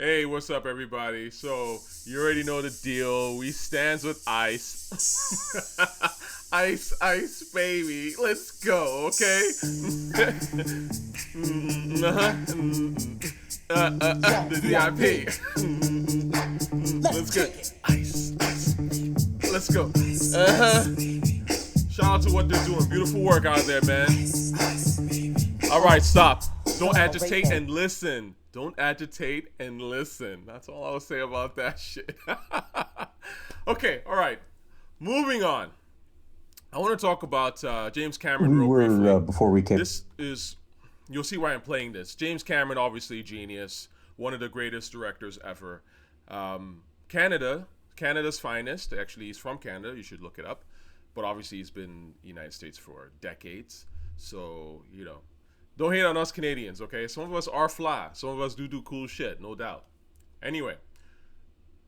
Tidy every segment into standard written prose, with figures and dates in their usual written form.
Hey, what's up, everybody? So, you already know the deal. We stands with ice. Ice, ice, baby. Let's go, okay? The VIP. Let's go. Ice, ice. Let's go. Shout out to what they're doing. Beautiful work out there, man. All right, stop. Don't agitate and listen. Don't agitate and listen. That's all I'll say about that shit. Okay, all right. Moving on. I want to talk about James Cameron real briefly. Before we came. This is, you'll see why I'm playing this. James Cameron, obviously genius, one of the greatest directors ever. Canada's finest. Actually, he's from Canada. You should look it up. But obviously, he's been in the United States for decades. So, don't hate on us Canadians, okay? Some of us are fly. Some of us do cool shit, no doubt. Anyway,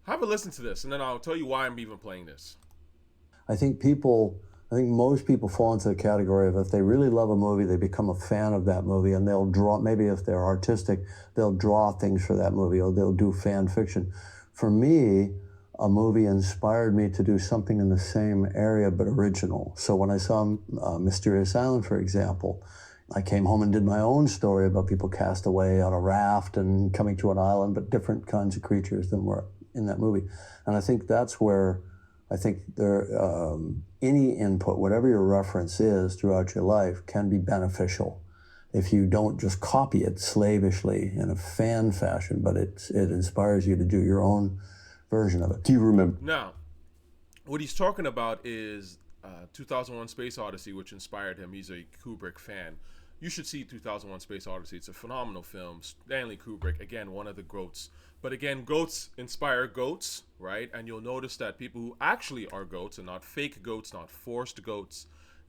have a listen to this, and then I'll tell you why I'm even playing this. I think most people fall into the category of if they really love a movie, they become a fan of that movie, and they'll draw, maybe if they're artistic, they'll draw things for that movie, or they'll do fan fiction. For me, a movie inspired me to do something in the same area but original. So when I saw Mysterious Island, for example, I came home and did my own story about people cast away on a raft and coming to an island, but different kinds of creatures than were in that movie. And I think that's where any input, whatever your reference is throughout your life, can be beneficial if you don't just copy it slavishly in a fan fashion, but it inspires you to do your own version of it. Do you remember? Now, what he's talking about is 2001 Space Odyssey, which inspired him. He's a Kubrick fan. You should see 2001 Space Odyssey. It's a phenomenal film. Stanley Kubrick, again, one of the GOATs. But again, GOATs inspire GOATs, right? And you'll notice that people who actually are GOATs and not fake GOATs, not forced GOATs,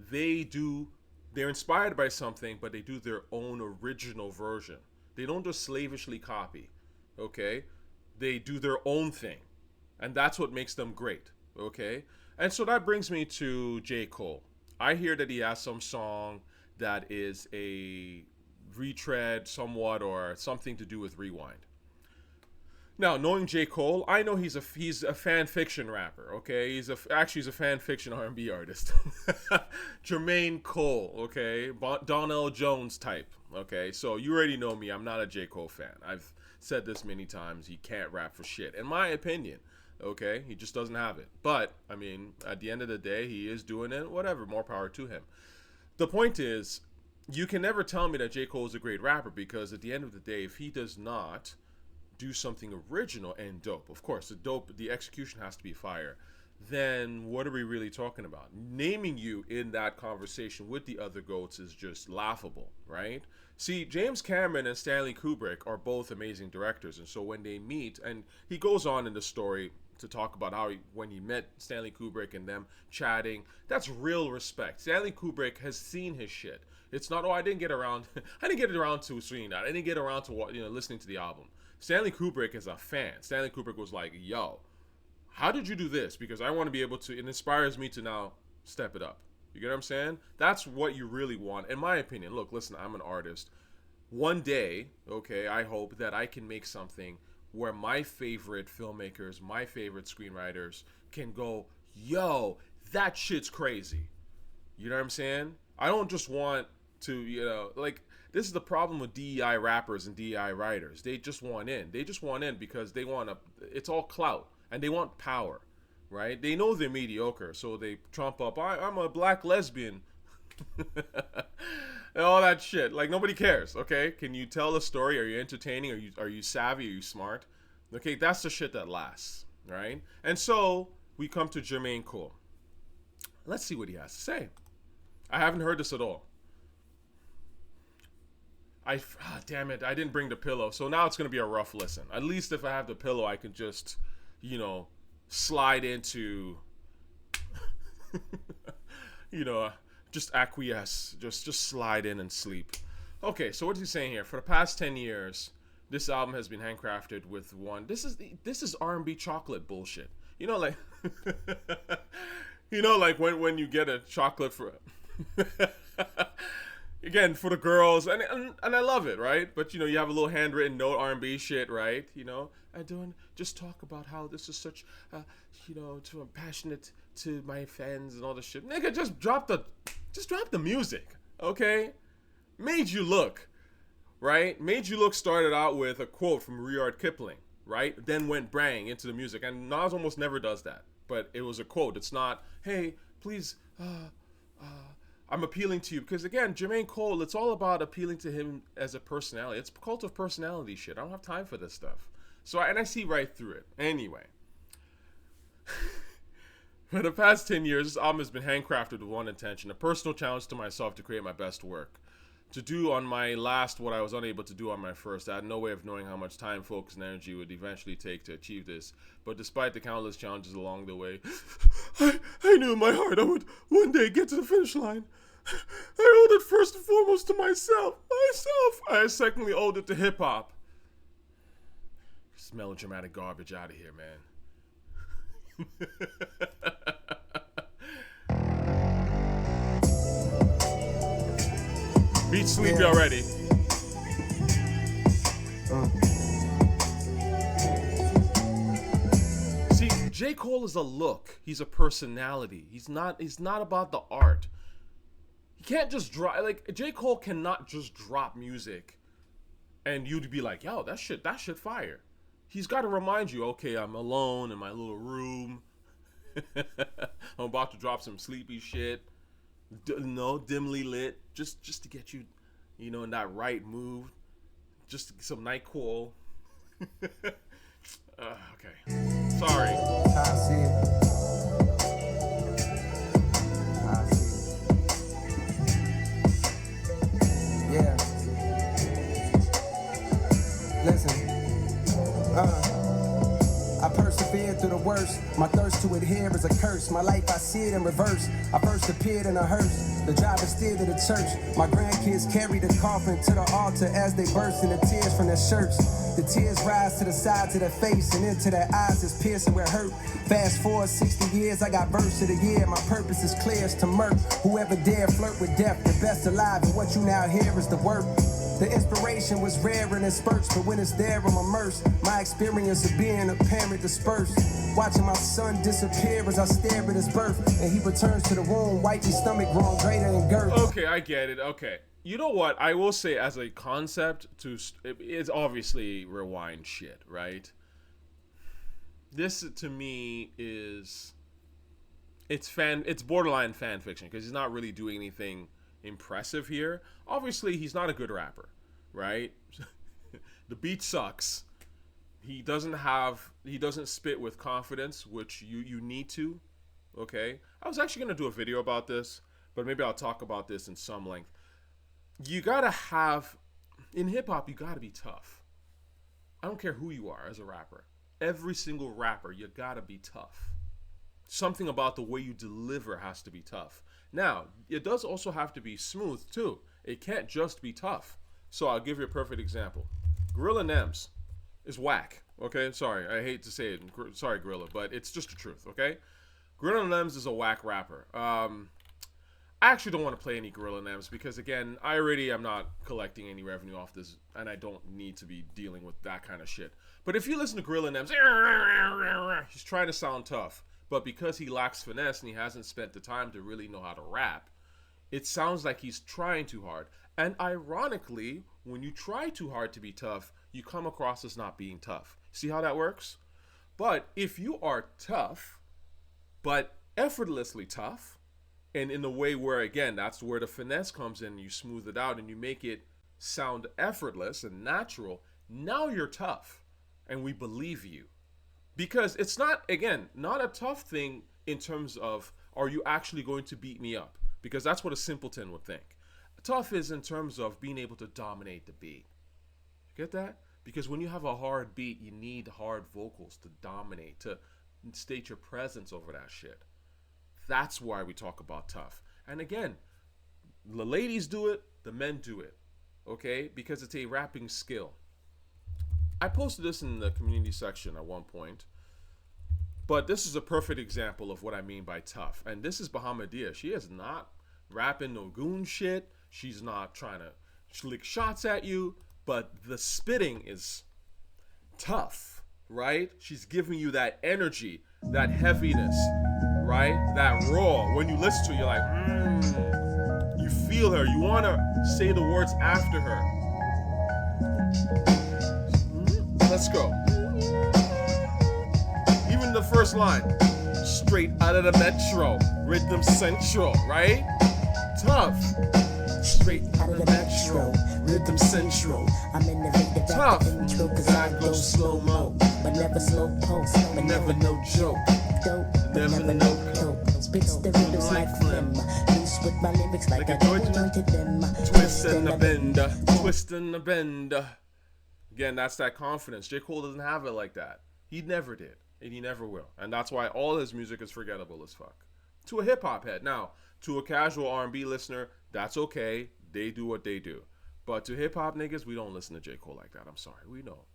they're inspired by something, but they do their own original version. They don't just slavishly copy, okay? They do their own thing. And that's what makes them great, okay? And so that brings me to J. Cole. I hear that he has some song that is a retread somewhat or something to do with Rewind. Now, knowing J. Cole, I know he's a fan fiction rapper, okay? He's a fan fiction R&B artist. Jermaine Cole, okay? Donnell Jones type, okay? So you already know me. I'm not a J. Cole fan. I've said this many times. He can't rap for shit, in my opinion. Okay, he just doesn't have it. But, I mean, at the end of the day, he is doing it. Whatever, more power to him. The point is, you can never tell me that J. Cole is a great rapper, because at the end of the day, if he does not do something original and dope, of course, the execution has to be fire, then what are we really talking about? Naming you in that conversation with the other GOATs is just laughable, right? See, James Cameron and Stanley Kubrick are both amazing directors, and so when they meet, and he goes on in the story to talk about how when he met Stanley Kubrick and them chatting, that's real respect. Stanley Kubrick has seen his shit. It's not, I didn't get around to seeing that. I didn't get around to listening to the album. Stanley Kubrick is a fan. Stanley Kubrick was like, yo, how did you do this? Because I want to be able to, it inspires me to now step it up. You get what I'm saying? That's what you really want, in my opinion. Look, listen, I'm an artist. One day, okay, I hope that I can make something where my favorite filmmakers, my favorite screenwriters can go, yo, that shit's crazy. You know what I'm saying? I don't just want to, this is the problem with DEI rappers and DEI writers. They just want in. They just want in because they want it's all clout, and they want power, right? They know they're mediocre, so they trump up, I'm a black lesbian. And all that shit. Like, nobody cares, okay? Can you tell a story? Are you entertaining? Are you savvy? Are you smart? Okay, that's the shit that lasts, right? And so we come to Jermaine Cole. Let's see what he has to say. I haven't heard this at all. Damn it, I didn't bring the pillow. So now it's going to be a rough listen. At least if I have the pillow, I can just, slide into, just acquiesce, just slide in and sleep. Okay, so what is he saying here? For the past 10 years, this album has been handcrafted with one. This is R&B chocolate bullshit. Like when you get a chocolate for again, for the girls, and I love it, right? But you know, you have a little handwritten note, R&B shit, right? You know, I don't just talk about how this is such, you know, too I'm passionate to my fans and all this shit. Nigga, just drop the music, okay? Made You Look, right? Made You Look started out with a quote from Rudyard Kipling, right? Then went bang into the music, and Nas almost never does that. But it was a quote. It's not, hey, please, I'm appealing to you. Because again, Jermaine Cole, it's all about appealing to him as a personality. It's cult of personality shit. I don't have time for this stuff. So, and I see right through it. Anyway. For the past 10 years, this album has been handcrafted with one intention, a personal challenge to myself to create my best work. To do on my last what I was unable to do on my first. I had no way of knowing how much time, focus, and energy would eventually take to achieve this. But despite the countless challenges along the way, I knew in my heart I would one day get to the finish line. I owed it first and foremost to myself. I secondly owed it to hip-hop. This melodramatic garbage out of here, man. Beat sleepy already. See, J. Cole is a look. He's a personality. He's not about the art. He can't just drop, like, J. Cole cannot just drop music and you'd be like, yo, that shit fire. He's got to remind you, okay, I'm alone in my little room. I'm about to drop some sleepy shit. Dimly lit, just to get you, you know, in that right mood. Just some NyQuil. Okay. Sorry. I see it. Yeah. Listen. I persevered through the worst. My thirst to adhere is a curse. My life, I see it in reverse. I first appeared in a hearse. The driver steered to the church. My grandkids carried the coffin to the altar as they burst into tears from their shirts. The tears rise to the sides of their face and into their eyes is piercing where hurt. Fast forward 60 years, I got verse of the year. My purpose is clear, it's to murk whoever dare flirt with death. The best alive, and what you now hear is the work. The inspiration was rare and in spurts, but when it's there, I'm immersed. My experience of being a parent dispersed. Watching my son disappear as I stare at his birth, and he returns to the womb, wifey stomach grown greater in girth. Okay, I get it. Okay. You know what? I will say as a concept, it's obviously rewind shit, right? This, to me, is... It's borderline fan fiction, because he's not really doing anything impressive here. Obviously, he's not a good rapper, right? The beat sucks. He doesn't spit with confidence, which you need to, okay? I was actually going to do a video about this, but maybe I'll talk about this in some length. You gotta have, in hip-hop, you gotta be tough. I don't care who you are as a rapper. Every single rapper, you gotta be tough. Something about the way you deliver has to be tough. Now, it does also have to be smooth, too. It can't just be tough. So I'll give you a perfect example. Gorilla Nems is whack, okay? Sorry, I hate to say it. Sorry, Gorilla, but it's just the truth, okay? Gorilla Nems is a whack rapper. I actually don't want to play any Gorilla Nems because, again, I'm not collecting any revenue off this, and I don't need to be dealing with that kind of shit. But if you listen to Gorilla Nems, he's trying to sound tough. But because he lacks finesse and he hasn't spent the time to really know how to rap, it sounds like he's trying too hard. And ironically, when you try too hard to be tough, you come across as not being tough. See how that works? But if you are tough, but effortlessly tough, and in a way where, again, that's where the finesse comes in, you smooth it out and you make it sound effortless and natural, now you're tough. And we believe you. Because it's not, again, not a tough thing in terms of, are you actually going to beat me up? Because that's what a simpleton would think. Tough is in terms of being able to dominate the beat. You get that? Because when you have a hard beat, you need hard vocals to dominate, to state your presence over that shit. That's why we talk about tough. And again, the ladies do it, the men do it. Okay? Because it's a rapping skill. I posted this in the community section at one point, but this is a perfect example of what I mean by tough. And this is Bahamadia. She is not rapping no goon shit. She's not trying to lick shots at you, but the spitting is tough, right? She's giving you that energy, that heaviness, right? That raw. When you listen to it, you're like, you feel her. You want to say the words after her. Let's go. Even the first line, straight out of the metro, rhythm central, right? Tough. Straight out of the metro, rhythm central. I'm in the tough. Cause I go slow mo, but never slow pulse, but never no joke. Never no coke. Spits the rhythms like phlegm. Loose with my lyrics like I wanted them. Twist and a bender, twist and a bender. Again, that's that confidence. J. Cole doesn't have it like that. He never did, and he never will. And that's why all his music is forgettable as fuck. To a hip-hop head. Now, to a casual R&B listener, that's okay. They do what they do. But to hip-hop niggas, we don't listen to J. Cole like that. I'm sorry. We know.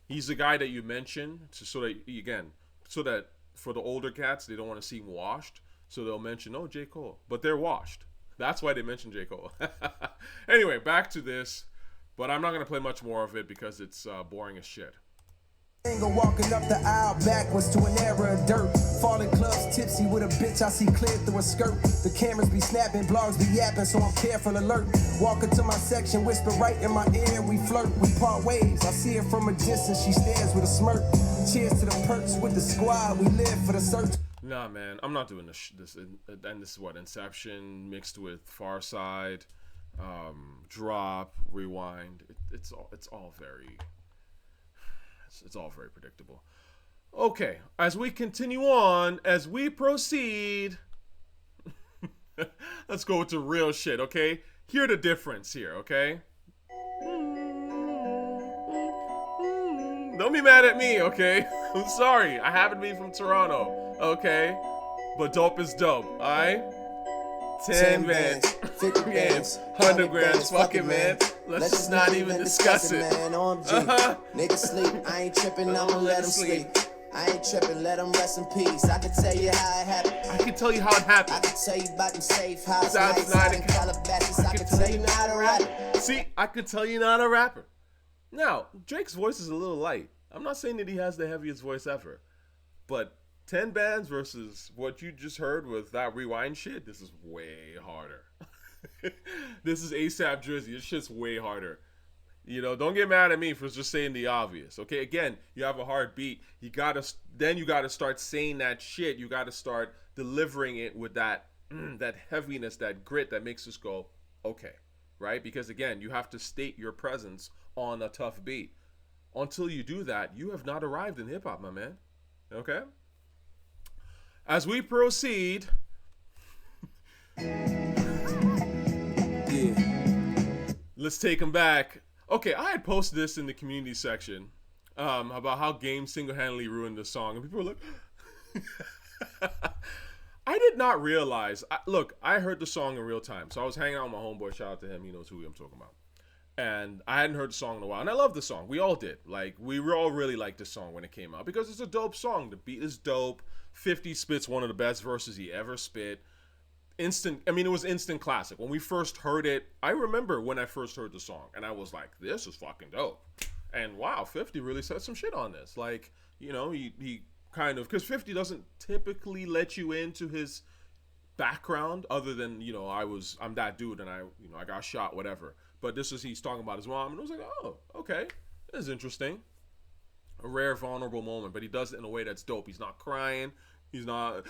He's the guy that you mention so that for the older cats, they don't want to seem washed. So they'll mention, oh, J. Cole. But they're washed. That's why they mention J. Cole. Anyway, back to this. But I'm not going to play much more of it because it's boring as shit. Walking up the aisle backwards to an era of dirt. Falling clubs tipsy with a bitch I see clear through a skirt. The cameras be snapping, blogs be yapping, so I'm careful alert. Walking to my section, whisper right in my ear, we flirt, we part ways. I see her from a distance, she stares with a smirk. Cheers to the perks with the squad, we live for the search. Nah, man, I'm not doing this. And this is what, Inception mixed with Far Side, Drop, Rewind. It's all very predictable. Okay, as we continue on, as we proceed, let's go with the real shit, okay? Hear the difference here, okay? Don't be mad at me, okay? I'm sorry, I happen to be from Toronto, okay? But dope is dope, alright? 10 bands, 50 bands, 100 grams, fuck it, man. Let's just not even discuss it. Man, OMG. Niggas sleep, I ain't tripping, I'ma let them sleep. I ain't tripping, let them rest in peace. I can tell you how it happened. I can tell you how it happened. I can tell you about them safe house nights out in Calabasas. I can tell you not a rapper. See, I could tell you not a rapper. Now, Drake's voice is a little light. I'm not saying that he has the heaviest voice ever. But 10 bands versus what you just heard with that Rewind shit, this is way harder. This is ASAP Drizzy. This shit's way harder. You know, don't get mad at me for just saying the obvious. Okay, again, you have a hard beat. You gotta start saying that shit. You gotta start delivering it with that heaviness, that grit that makes us go, okay, right? Because again, you have to state your presence on a tough beat. Until you do that, you have not arrived in hip hop, my man. Okay. As we proceed. Yeah. Let's take them back. Okay, I had posted this in the community section about how Game single-handedly ruined the song. And people were like... I did not realize... Look, I heard the song in real time. So I was hanging out with my homeboy. Shout out to him. He knows who I'm talking about. And I hadn't heard the song in a while. And I love the song. We all did. Like, we all really liked the song when it came out. Because it's a dope song. The beat is dope. 50 spits one of the best verses he ever spit. It was instant classic. When we first heard it, I remember when I first heard the song. And I was like, this is fucking dope. And wow, 50 really said some shit on this. Like, you know, he kind of... Because 50 doesn't typically let you into his background. Other than, you know, I'm that dude and I got shot, whatever. But he's talking about his mom. And I was like, oh, okay. This is interesting. A rare, vulnerable moment. But he does it in a way that's dope. He's not crying. He's not,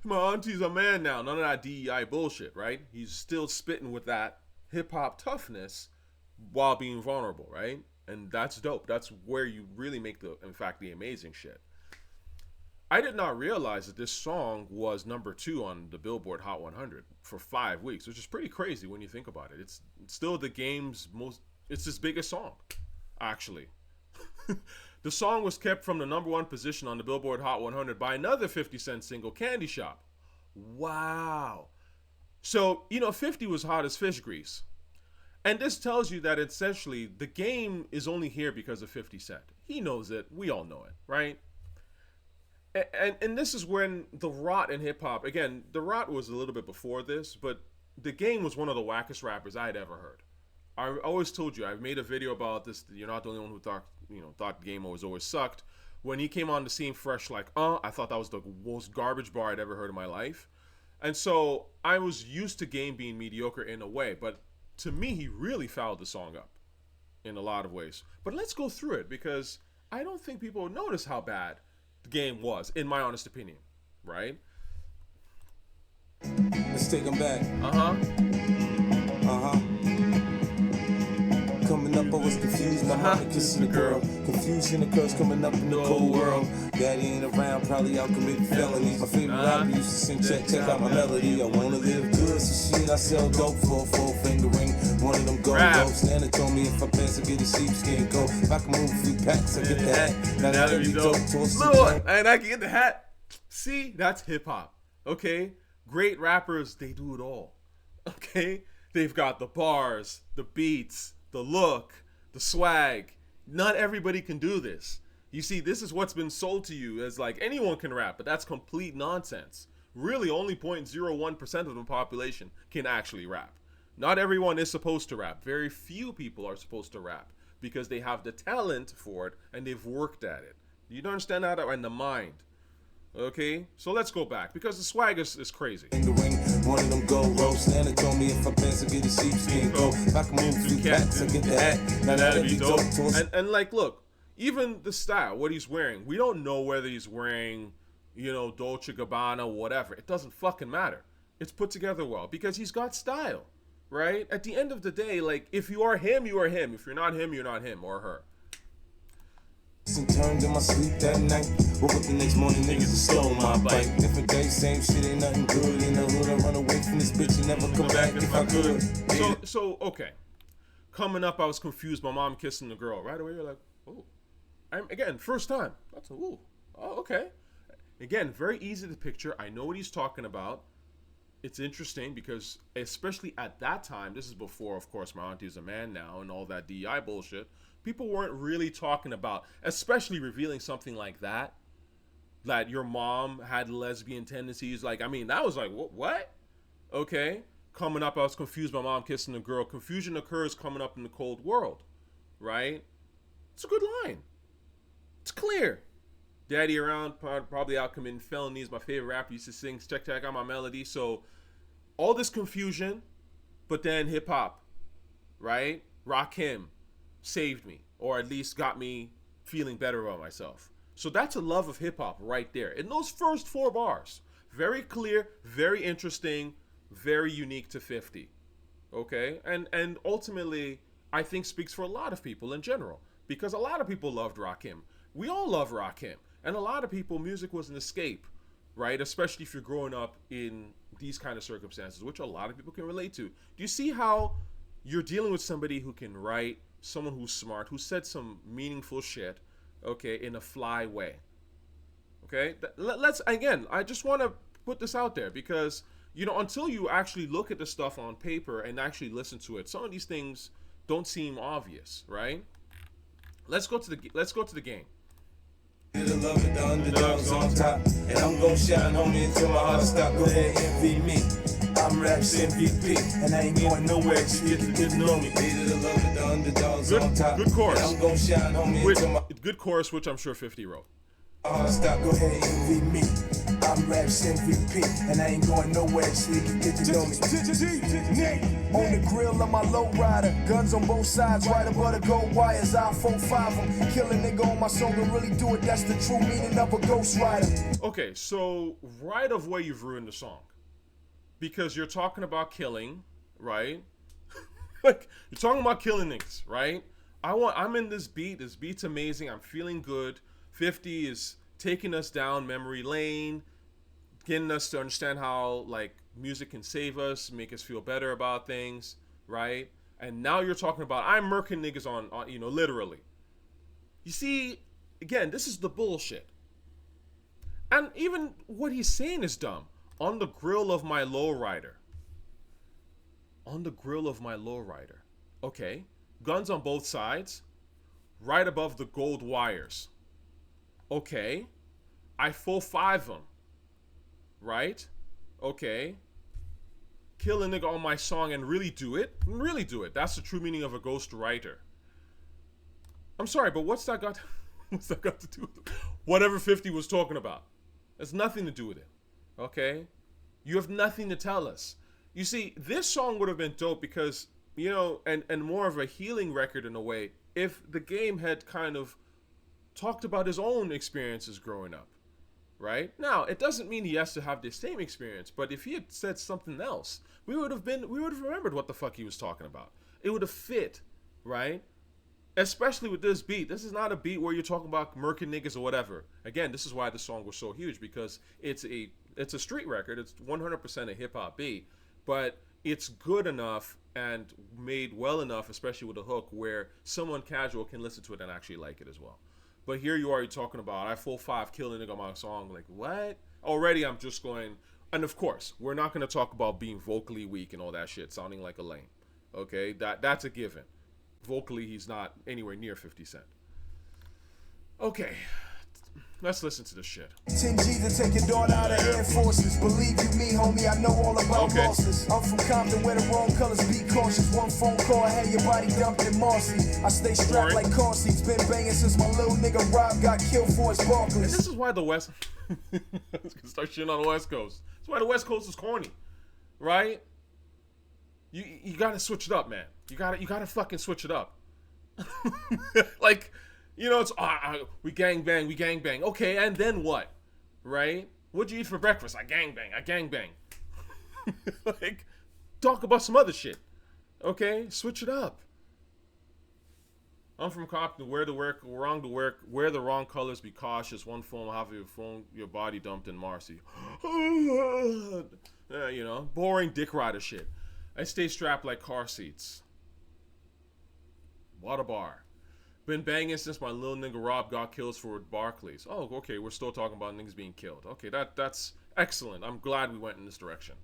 my auntie's a man now. None of that DEI bullshit, right? He's still spitting with that hip-hop toughness while being vulnerable, right? And that's dope. That's where you really make the amazing shit. I did not realize that this song was number 2 on the Billboard Hot 100 for 5 weeks, which is pretty crazy when you think about it. It's still the game's it's his biggest song, actually. The song was kept from the number 1 position on the Billboard Hot 100 by another 50 Cent single, Candy Shop. Wow. So, 50 was hot as fish grease. And this tells you that essentially the game is only here because of 50 Cent. He knows it. We all know it, right? And this is when the rot in hip-hop, again, the rot was a little bit before this, but The Game was one of the wackest rappers I'd ever heard. I always told you, I've made a video about this. You're not the only one who thought Game always sucked. When he came on the scene fresh, like, I thought that was the most garbage bar I'd ever heard in my life. And so I was used to Game being mediocre in a way, but to me, he really fouled the song up in a lot of ways. But let's go through it, because I don't think people would notice how bad the Game was, in my honest opinion, right? Let's take them back. Coming up, I was confused. My mama kissing a girl. Confusion occurs coming up in the cold world. Daddy ain't around, probably out committing felonies. My favorite rapper used to sing, check out my melody. I wanna live good, so shit, I sell dope for a 4-finger ring. One of them gold ropes. Nana told me if I pass, I get a sheepskin coat. If I can move a few packs, I get the hat. Now that'd be dope. Lord, and I can get the hat. See, that's hip hop. Okay, great rappers, they do it all. Okay, they've got the bars, the beats, the look, the swag. Not everybody can do this. You see, this is what's been sold to you as like anyone can rap, but that's complete nonsense. Really, only 0.01% of the population can actually rap. Not everyone is supposed to rap. Very few people are supposed to rap because they have the talent for it and they've worked at it. You don't understand that in the mind. Okay, so let's go back because the swag is crazy. One of them gold ropes. Nana told me if I pass, I get a sheepskin coat. If I can move a few packs, I get the hat. Now that'd be dope. And like, look, even the style, what he's wearing, we don't know whether he's wearing, Dolce Gabbana, whatever. It doesn't fucking matter. It's put together well because he's got style, right? At the end of the day, like, if you are him, you are him. If you're not him, you're not him or her. And turned in my sleep that night. Woke up the next morning, niggas stole my bike. Different day, same shit, ain't nothing good. In the hood, I run away from this bitch and never come back if I could. So okay. Coming up, I was confused. My mom kissing the girl. Right away, you're like, oh. Again, first time. That's ooh. Oh, okay. Again, very easy to picture. I know what he's talking about. It's interesting because, especially at that time, this is before, of course, my auntie is a man now and all that DEI bullshit. People weren't really talking about, especially revealing something like that your mom had lesbian tendencies. Like, I mean, that was like, what? Okay. Coming up, I was confused. My mom kissing a girl. Confusion occurs coming up in the cold world, right? It's a good line. It's clear. Daddy around, probably out committing felonies. My favorite rapper used to sing, check out my melody. So all this confusion, but then hip hop, right? Rakim saved me, or at least got me feeling better about myself. So that's a love of hip hop right there. In those first 4 bars, very clear, very interesting, very unique to 50. Okay? And ultimately, I think speaks for a lot of people in general, because a lot of people loved Rakim. We all love Rakim. And a lot of people, music was an escape, right? Especially if you're growing up in these kind of circumstances, which a lot of people can relate to. Do you see how you're dealing with somebody who can write, someone who's smart, who said some meaningful shit, okay, in a fly way? Okay? Let's, again, I just want to put this out there because, until you actually look at the stuff on paper and actually listen to it, some of these things don't seem obvious, right? Let's go to the game. The love of the underdogs on top, and I'm gon' shine, homie, until my heart stop. Go ahead, envy me. I'm Rap's MVP, and I ain't going nowhere till you can get to know me. The love of the underdogs on top, good chorus. And I'm gon' shine, homie, until my good chorus, which I'm sure 50 wrote. Stop, go ahead, envy me. I'm Rap's MVP, and I ain't going nowhere till you can get to know me. On the grill of my low rider, guns on both sides, right above the gold wires. I 4-5 them, kill a nigga on my song and really do it. That's the true meaning of a ghost rider. Okay, so right away you've ruined the song because you're talking about killing, right? Like you're talking about killing niggas, right? I'm in this beat. This beat's amazing. I'm feeling good. 50 is taking us down memory lane, getting us to understand how like music can save us, make us feel better about things, right? And now you're talking about I'm murking niggas on literally. You see, again, this is the bullshit. And even what he's saying is dumb. On the grill of my lowrider. On the grill of my lowrider. Okay. Guns on both sides. Right above the gold wires. Okay. I 4-5 them. Right? Okay. kill a nigga on my song and really do it. Really do it. That's the true meaning of a ghost writer. I'm sorry, but what's that got to do with it? Whatever 50 was talking about? There's nothing to do with it. Okay? You have nothing to tell us. You see, this song would have been dope because, you know, and more of a healing record in a way, if the game had kind of talked about his own experiences growing up. Right? Now, it doesn't mean he has to have the same experience, but if he had said something else, we would have remembered what the fuck he was talking about. It would have fit, right? Especially with this beat. This is not a beat where you're talking about murking niggas or whatever. Again, this is why the song was so huge, because it's a street record. It's 100% a hip-hop beat, but it's good enough and made well enough, especially with a hook, where someone casual can listen to it and actually like it as well. But here you are, you're talking about, I full 5 killing a nigga on my song. Like, what? Already I'm just going, and of course, we're not going to talk about being vocally weak and all that shit, sounding like a lame. Okay? That's a given. Vocally, he's not anywhere near 50 Cent. Okay, let's listen to this shit. 10 G's to take your daughter out of Air Forces. Believe you me, homie, I know all about losses. I'm from Compton where the wrong colors be cautious. One phone call, I had your body dumped in Marcy. I stay strapped like car seats. Been banging since my little nigga Rob got killed for his Barclays. And this is why the West... Let's start shitting on the West Coast. That's why the West Coast is corny. Right? You gotta switch it up, man. You gotta fucking switch it up. Like, you know, it's we gang bang. Okay, and then what? Right? What'd you eat for breakfast? I gang bang. Like, talk about some other shit. Okay, switch it up. I'm from Compton. Wear the wrong colors. Be cautious. One phone will have your body dumped in Marcy. You know, boring dick rider shit. I stay strapped like car seats. What a bar. Been banging since my little nigga Rob got killed for Barclays. Oh, okay, we're still talking about niggas being killed. Okay, that's excellent. I'm glad we went in this direction.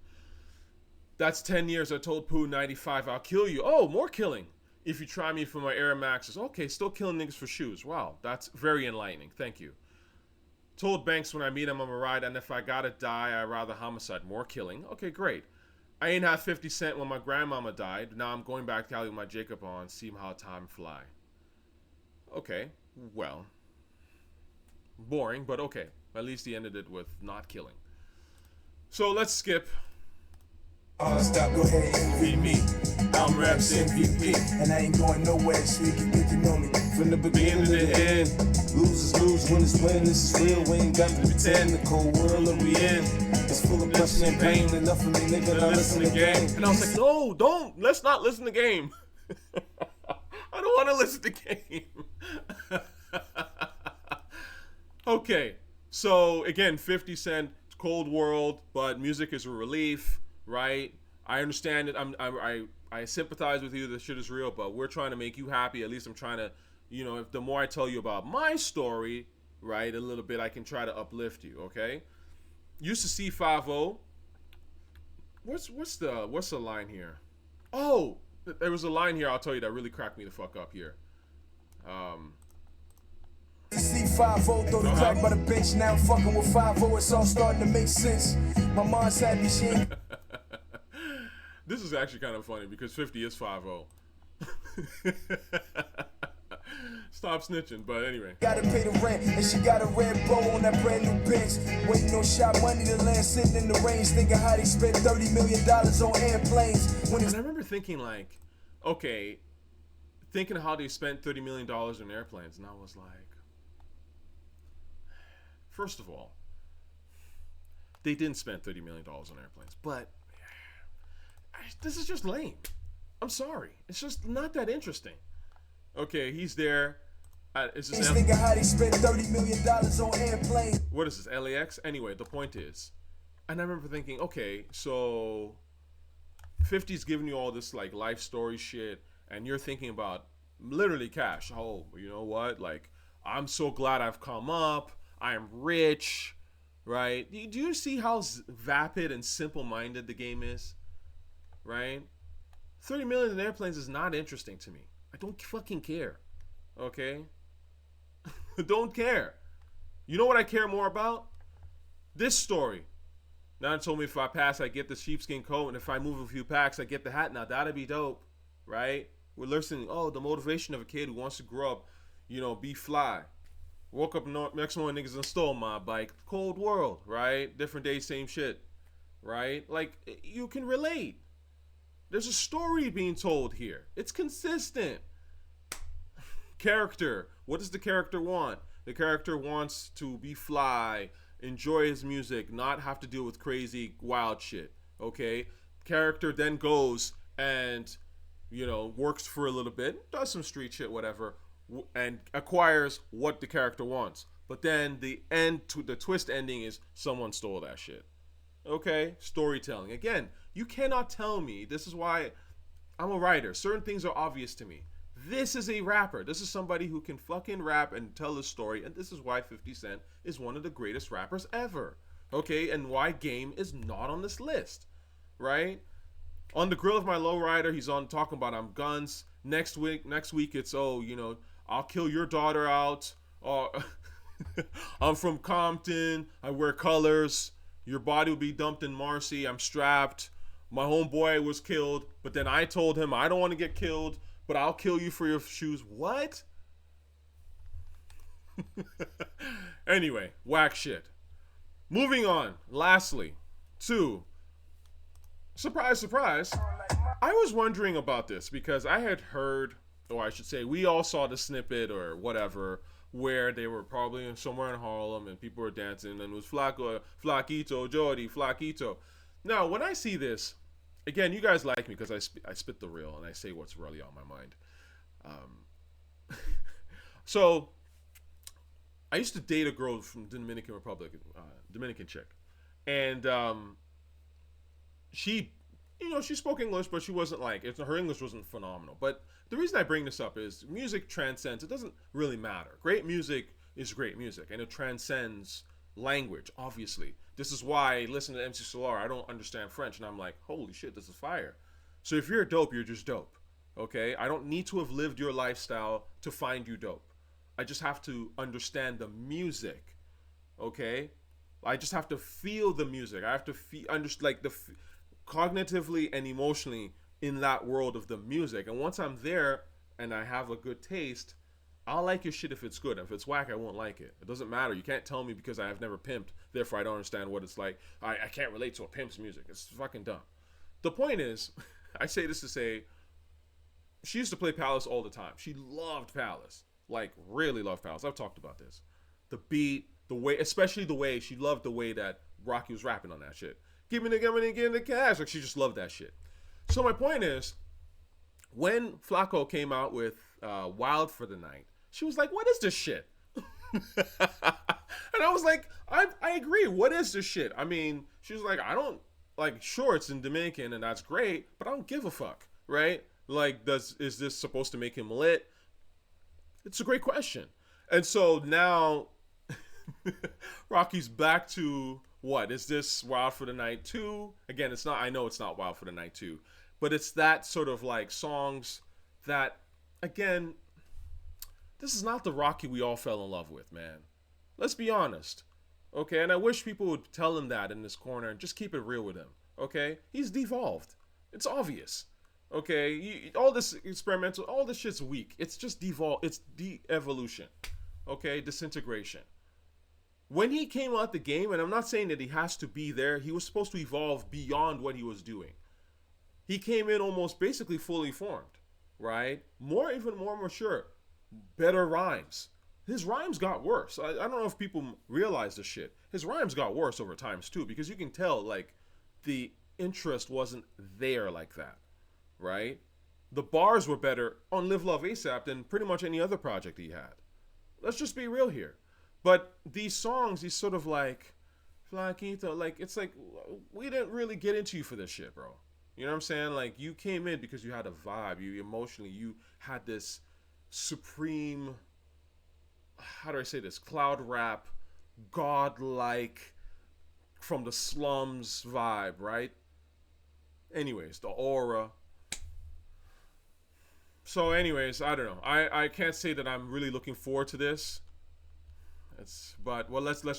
That's 10 years. I told Pooh 95 I'll kill you. Oh, more killing. If you try me for my Air Maxes. Okay, still killing niggas for shoes. Wow, that's very enlightening. Thank you. Told Banks when I meet him I'm a ride, and if I gotta die, I'd rather homicide. More killing. Okay, great. I ain't have 50 Cent when my grandmama died. Now I'm going back to Cali with my Jacob on. See how time fly. Okay, well. Boring, but okay. At least he ended it with not killing. So let's skip. Stop, go ahead, envy me. I'm Raps MVP, and I ain't going nowhere, so you can get to know me from the beginning to the end. Losers lose, winners win. This is real. We ain't got to pretend. The cold world that we in, it's full of pressure and pain. Enough of me, nigga. Now listen to the game. And I was like, no, don't. Let's not listen to game. I don't want to listen to game. Okay, so again, 50 Cent, cold world, but music is a relief, right? I understand it. I sympathize with you. This shit is real, but we're trying to make you happy. At least I'm trying to, you know, if the more I tell you about my story, right, a little bit, I can try to uplift you. Okay. Used to see 5-0. What's the line here? Oh, there was a line here. I'll tell you that really cracked me the fuck up here. See 5-0, throw the crack by the bench. Now I'm fucking with 5-0. It's all starting to make sense. My mom's happy she ain't. This is actually kind of funny because 50 is 5-0. Stop snitching, but anyway. Gotta pay the rent, and she got a red bow on that brand new bench. Waiting on shot money to land, sitting in the range, thinking how they spent $30 million on airplanes. And I remember thinking like, okay, thinking how they spent $30 million on airplanes, and I was like, first of all, they didn't spend $30 million on airplanes, but this is just lame. I'm sorry. It's just not that interesting. Okay, he's there. Is this thinking how they spent $30 million on airplanes. What is this, LAX? Anyway, the point is, and I remember thinking, okay, so 50's giving you all this like life story shit, and you're thinking about literally cash. Oh, you know what? Like, I'm so glad I've come up. I am rich, right? Do you see how vapid and simple-minded the game is? Right? 30 million in airplanes is not interesting to me. I don't fucking care. Okay? Don't care. You know what I care more about? This story. Now told me if I pass, I get the sheepskin coat, and if I move a few packs, I get the hat. Now that'd be dope, right? We're listening. Oh, the motivation of a kid who wants to grow up, be fly. Woke up next morning, niggas and stole my bike. Cold world, right? Different day, same shit, right? Like, you can relate. There's a story being told here. It's consistent. Character. What does the character want? The character wants to be fly, enjoy his music, not have to deal with crazy, wild shit, okay? Character then goes and, works for a little bit, does some street shit, whatever, and acquires what the character wants. But then the twist ending is someone stole that shit. Okay? Storytelling. Again, you cannot tell me, this is why I'm a writer. Certain things are obvious to me. This is a rapper. This is somebody who can fucking rap and tell a story. And this is why 50 Cent is one of the greatest rappers ever. Okay? And why Game is not on this list. Right? On the grill of my lowrider, he's on talking about I'm guns. Next week it's, I'll kill your daughter out. I'm from Compton. I wear colors. Your body will be dumped in Marcy. I'm strapped. My homeboy was killed, but then I told him I don't want to get killed, but I'll kill you for your shoes. What? Anyway, whack shit. Moving on. Lastly, surprise, surprise. I was wondering about this because I had heard, or I should say, we all saw the snippet or whatever, where they were probably somewhere in Harlem and people were dancing and it was Flackito Jodye, Flackito. Now, when I see this, again, you guys like me because I spit the real and I say what's really on my mind. So, I used to date a girl from Dominican Republic, Dominican chick. And she spoke English, but she wasn't her English wasn't phenomenal. But the reason I bring this up is music transcends. It doesn't really matter. Great music is great music, and it transcends language, obviously. This is why I listen to MC Solar. I don't understand French, and I'm like, holy shit, this is fire. So if you're dope, you're just dope, okay? I don't need to have lived your lifestyle to find you dope. I just have to understand the music, okay? I just have to feel the music. I have to cognitively and emotionally in that world of the music. And once I'm there and I have a good taste, I'll like your shit if it's good. If it's whack, I won't like it. It doesn't matter. You can't tell me because I have never pimped, therefore I don't understand what it's like. I can't relate to a pimp's music. It's fucking dumb. The point is, I say this to say, she used to play Palace all the time. She loved Palace. Like, really loved Palace. I've talked about this. The beat, the way, especially the way, she loved the way that Rocky was rapping on that shit. Give me the cash. Like, she just loved that shit. So my point is, when Flacco came out with Wild for the Night, she was like, what is this shit? And I was like, I agree. What is this shit? I mean, she was like, sure, it's in Dominican and that's great, but I don't give a fuck, right? Like, is this supposed to make him lit? It's a great question. And so now Rocky's back to, what? Is this Wild for the Night 2? Again, I know it's not Wild for the Night 2, but it's that sort of like songs that, again, this is not the Rocky we all fell in love with, man. Let's be honest, okay? And I wish people would tell him that in this corner and just keep it real with him, okay? He's devolved. It's obvious, okay? All this experimental, all this shit's weak. It's just devolve. It's de-evolution, okay? Disintegration. When he came out the game, and I'm not saying that he has to be there, he was supposed to evolve beyond what he was doing. He came in almost basically fully formed, right? Even more mature. Better rhymes. His rhymes got worse. I don't know if people realize this shit. His rhymes got worse over times too, because you can tell like the interest wasn't there like that, right? The bars were better on Live Love ASAP than pretty much any other project he had. Let's just be real here. But these songs, these sort of like Flackito, like it's like we didn't really get into you for this shit, bro. You know what I'm saying? Like you came in because you had a vibe. You emotionally, you had this supreme, how do I say this, cloud rap, godlike, from the slums vibe, right? Anyways, the aura. So anyways, I don't know. I can't say that I'm really looking forward to this. Let's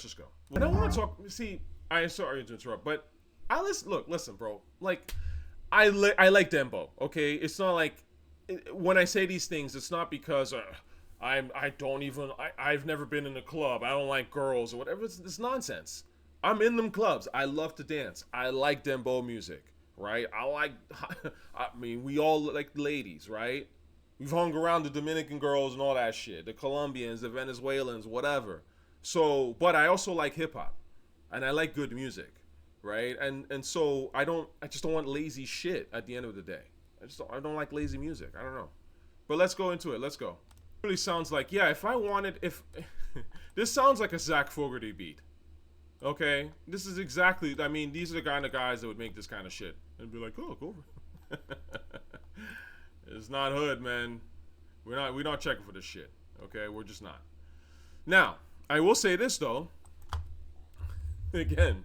just go. I don't want to talk, see, I'm sorry to interrupt, but Listen, bro. Like, I like dembo. Okay, it's not like when I say these things, it's not because I've never been in a club. I don't like girls or whatever. It's nonsense. I'm in them clubs. I love to dance. I like dembo music, right? I mean, we all like ladies, right? We've hung around the Dominican girls and all that shit, the Colombians, the Venezuelans, whatever. So, but I also like hip hop, and I like good music, right? And so I just don't want lazy shit at the end of the day. I don't like lazy music. I don't know. But let's go into it. Let's go. It really sounds like, yeah, this sounds like a Zach Fogerty beat. Okay? This is exactly, I mean, these are the kind of guys that would make this kind of shit. And be like, oh, go. It's not hood, man. We're not checking for this shit. Okay? We're just not. Now, I will say this, though. Again.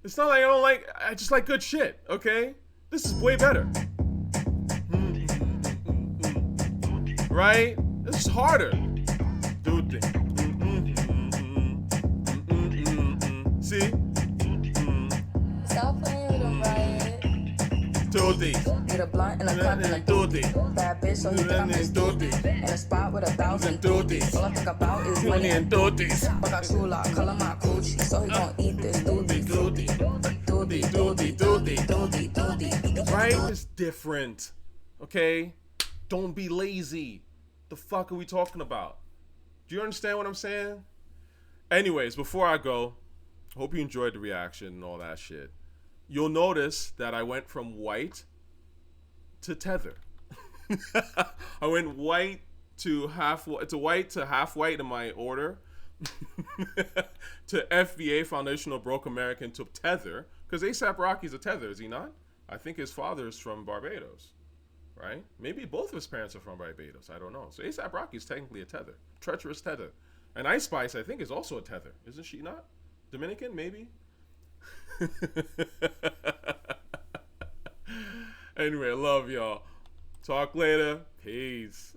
It's not like I just like good shit, okay? This is way better. Right? This is harder. Thootie. See? Stop playing with him, Riot. Thootie. Get a blunt and a cup and a Thootie. bad bitch, so he think I'm his Thootie. in a spot with 1,000 Thooties. All I think about is money and Thooties. I got chula, color my coochie, so he gon' eat this Thootie. Right? It's different. Okay? Don't be lazy. The fuck are we talking about? Do you understand what I'm saying? Anyways, before I go, hope you enjoyed the reaction and all that shit. You'll notice that I went from white to tether. I went white to half white in my order. To FBA, Foundational Broke American, to tether, because ASAP Rocky's a tether, is he not? I think his father's from Barbados, right? Maybe both of his parents are from Barbados. I don't know. So ASAP Rocky's technically a tether, treacherous tether. And Ice Spice, I think, is also a tether, isn't she not? Dominican, maybe. Anyway, I love y'all. Talk later. Peace.